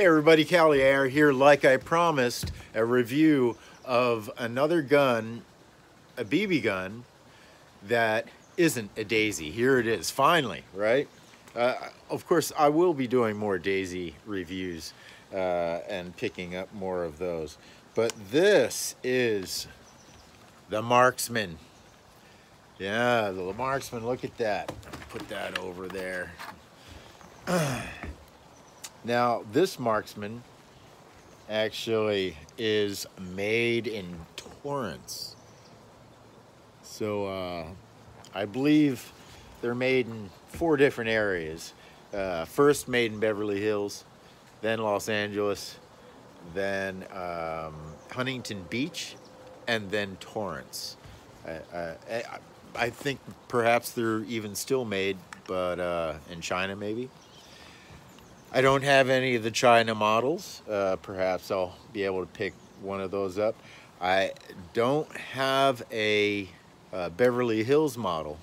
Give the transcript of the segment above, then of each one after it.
Hey everybody, CaliAir here, like I promised, a review of another gun, a BB gun, that isn't a Daisy. Here it is, finally, right? Of course, I will be doing more Daisy reviews and picking up more of those. But this is the Marksman. Yeah, the Marksman, look at that. Put that over there. Now, this Marksman actually is made in Torrance. So I believe they're made in 4 different areas. First made in Beverly Hills, then Los Angeles, then Huntington Beach, and then Torrance. I think perhaps they're even still made, but in China maybe. I don't have any of the China models. Perhaps I'll be able to pick one of those up. I don't have a Beverly Hills model,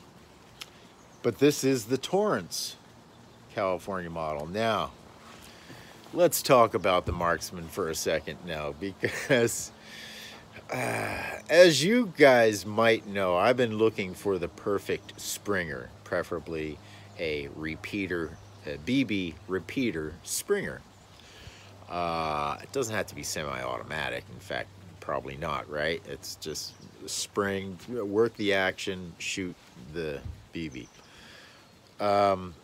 but this is the Torrance, California model. Now, let's talk about the Marksman for a second now, because as you guys might know, I've been looking for the perfect Springer, preferably a repeater, a BB repeater Springer. It doesn't have to be semi-automatic. In fact, probably not, right? It's just spring, work the action, shoot the BB.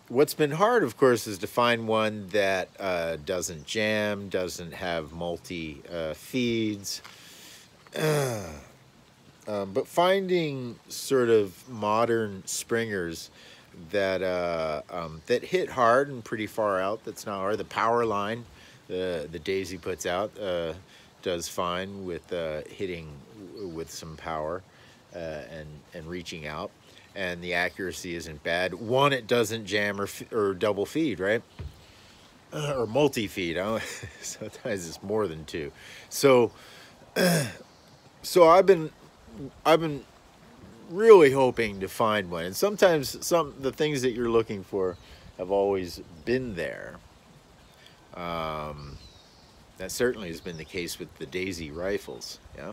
What's been hard, of course, is to find one that doesn't jam, doesn't have multi feeds. But finding sort of modern Springers that that hit hard and pretty far out, that's not hard. The power line the Daisy puts out does fine with hitting with some power and reaching out, and the accuracy isn't bad. One, it doesn't jam or double feed, right? Or multi-feed. Sometimes it's more than 2. So I've been really hoping to find one, and sometimes the things that you're looking for have always been there. That certainly has been the case with the Daisy rifles. Yeah.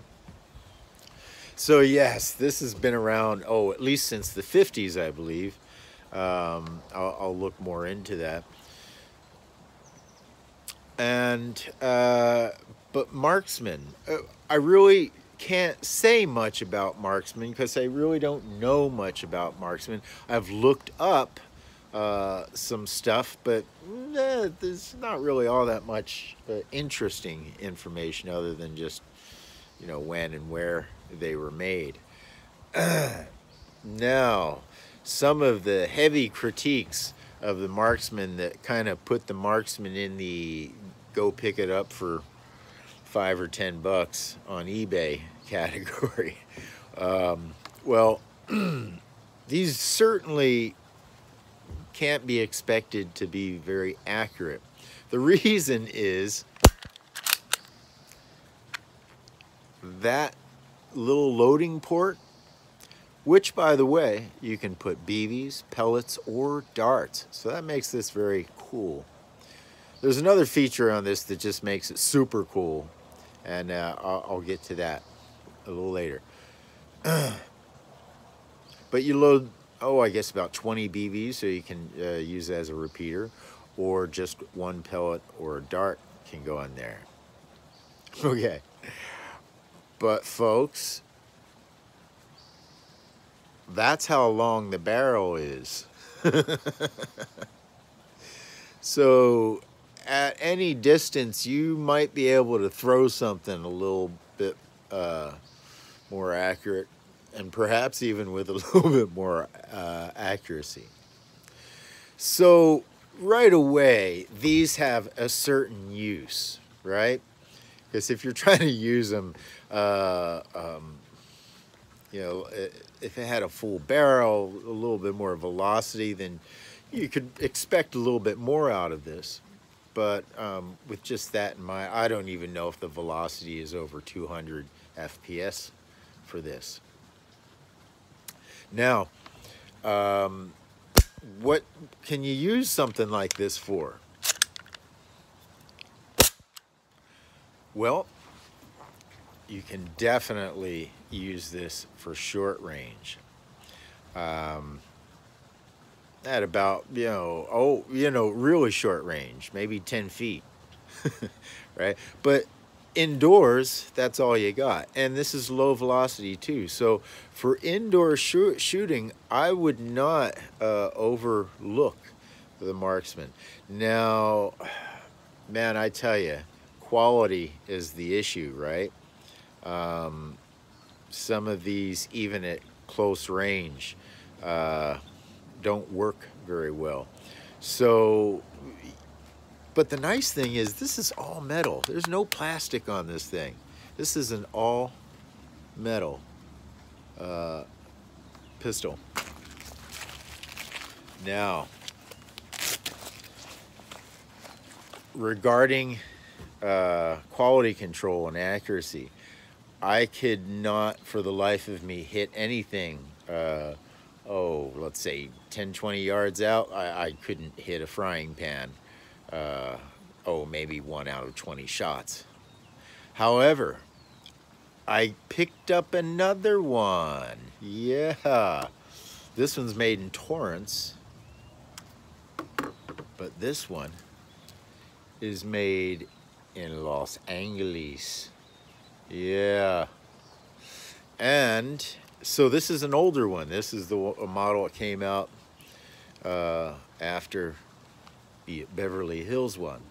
So yes, this has been around, at least since the 50s, I believe. I'll look more into that. And but Marksman, I really can't say much about Marksman because I really don't know much about Marksman. I've looked up some stuff, but there's not really all that much interesting information other than just, when and where they were made. Now, some of the heavy critiques of the Marksman that kind of put the Marksman in the go pick it up for $5 or $10 on eBay category. Well, these certainly can't be expected to be very accurate. The reason is that little loading port, which, by the way, you can put BBs, pellets, or darts. So that makes this very cool. There's another feature on this that just makes it super cool, and I'll get to that a little later. But you load, I guess about 20 BBs, so you can use it as a repeater, or just 1 pellet or a dart can go in there. Okay. But folks, that's how long the barrel is. So at any distance, you might be able to throw something a little bit more accurate, and perhaps even with a little bit more accuracy. So right away, these have a certain use, right? Because if you're trying to use them, if it had a full barrel, a little bit more velocity, then you could expect a little bit more out of this. But with just that in mind, I don't even know if the velocity is over 200 FPS for this. Now, what can you use something like this for? Well, you can definitely use this for short range. At about, really short range, maybe 10 feet, right? But indoors, that's all you got. And this is low velocity too. So for indoor shooting, I would not overlook the Marksman. Now, man, I tell you, quality is the issue, right? Some of these, even at close range, don't work very well. So, but the nice thing is this is all metal. There's no plastic on this thing. This is an all metal pistol. Now, regarding quality control and accuracy, I could not for the life of me hit anything, let's say 10, 20 yards out. I couldn't hit a frying pan. Maybe 1 out of 20 shots. However, I picked up another one. Yeah. This one's made in Torrance, but this one is made in Los Angeles. Yeah. And so this is an older one. This is the model that came out after the Beverly Hills one.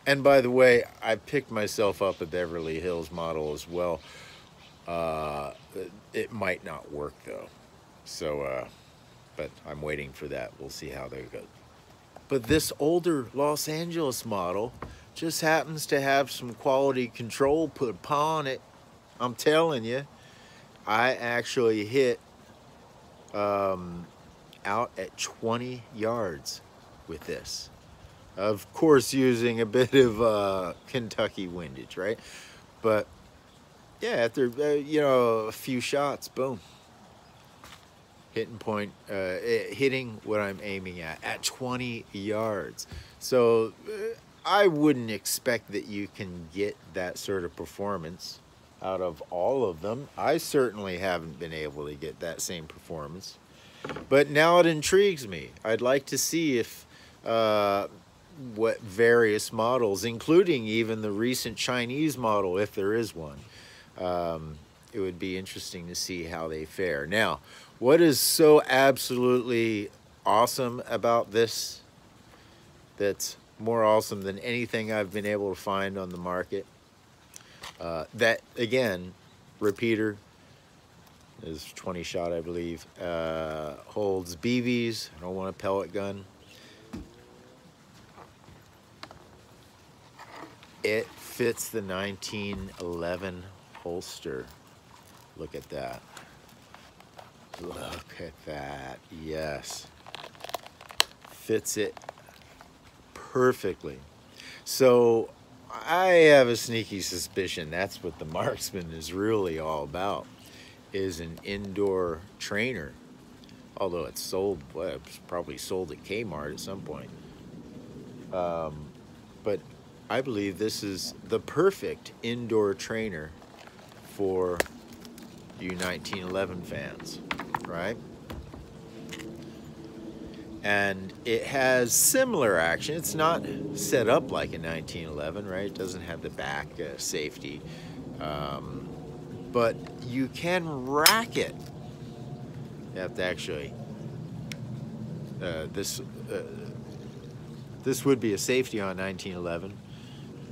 And by the way, I picked myself up a Beverly Hills model as well. It might not work though. So, but I'm waiting for that. We'll see how that goes. But this older Los Angeles model just happens to have some quality control put upon it. I'm telling you, I actually hit out at 20 yards with this. Of course, using a bit of Kentucky windage, right? But yeah, after a few shots, boom, hitting what I'm aiming at 20 yards. So I wouldn't expect that you can get that sort of performance out of all of them. I certainly haven't been able to get that same performance. But now it intrigues me. I'd like to see if what various models, including even the recent Chinese model, if there is one, it would be interesting to see how they fare. Now, what is so absolutely awesome about this, that's more awesome than anything I've been able to find on the market, that, again, repeater, is 20 shot, I believe, holds BBs. I don't want a pellet gun. It fits the 1911 holster. Look at that. Look at that. Yes. Fits it perfectly. So I have a sneaky suspicion that's what the Marksman is really all about, is an indoor trainer. Although it's sold, well, it's probably sold at Kmart at some point. But I believe this is the perfect indoor trainer for you 1911 fans, right? And it has similar action. It's not set up like a 1911, right? It doesn't have the back safety. But you can rack it. You have to actually, this would be a safety on 1911.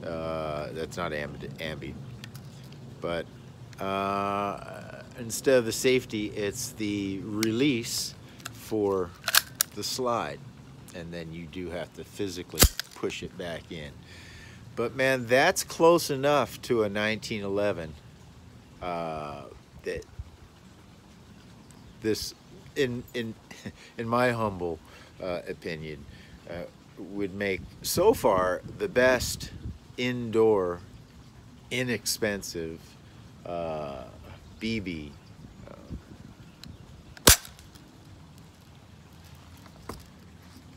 That's not ambi. But instead of the safety, it's the release for the slide. And then you do have to physically push it back in. But man, that's close enough to a 1911 that this, in my humble opinion, would make so far the best indoor, inexpensive BB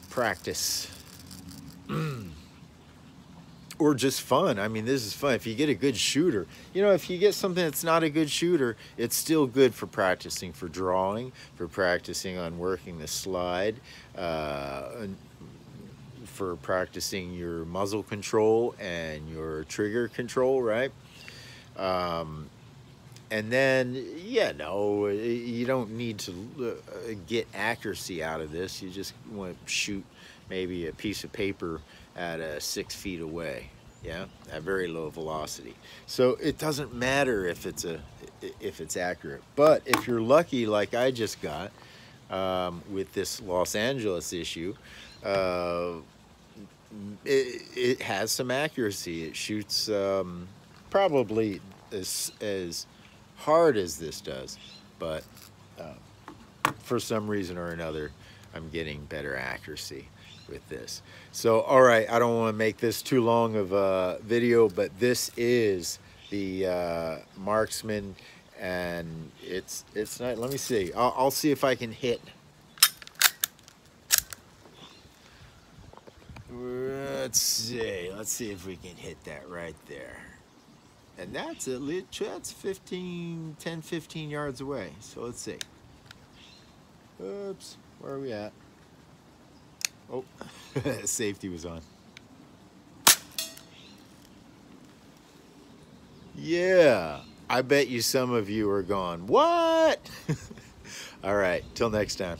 practice or just fun. I mean, this is fun. If you get a good shooter, you know, if you get something that's not a good shooter, it's still good for practicing, for drawing, for practicing on working the slide, for practicing your muzzle control and your trigger control, right? And then, yeah, no, you don't need to get accuracy out of this. You just want to shoot maybe a piece of paper at 6 feet away, yeah, at very low velocity. So it doesn't matter if it's accurate. But if you're lucky, like I just got with this Los Angeles issue, it has some accuracy. It shoots probably as hard as this does, but for some reason or another, I'm getting better accuracy with this. So, all right, I don't want to make this too long of a video, but this is the Marksman, and it's not. Let me see. I'll see if I can hit. Let's see if we can hit that right there. And that's that's 10, 15 yards away. So let's see. Oops, where are we at? Oh, safety was on. Yeah, I bet you some of you are going, what? All right, till next time.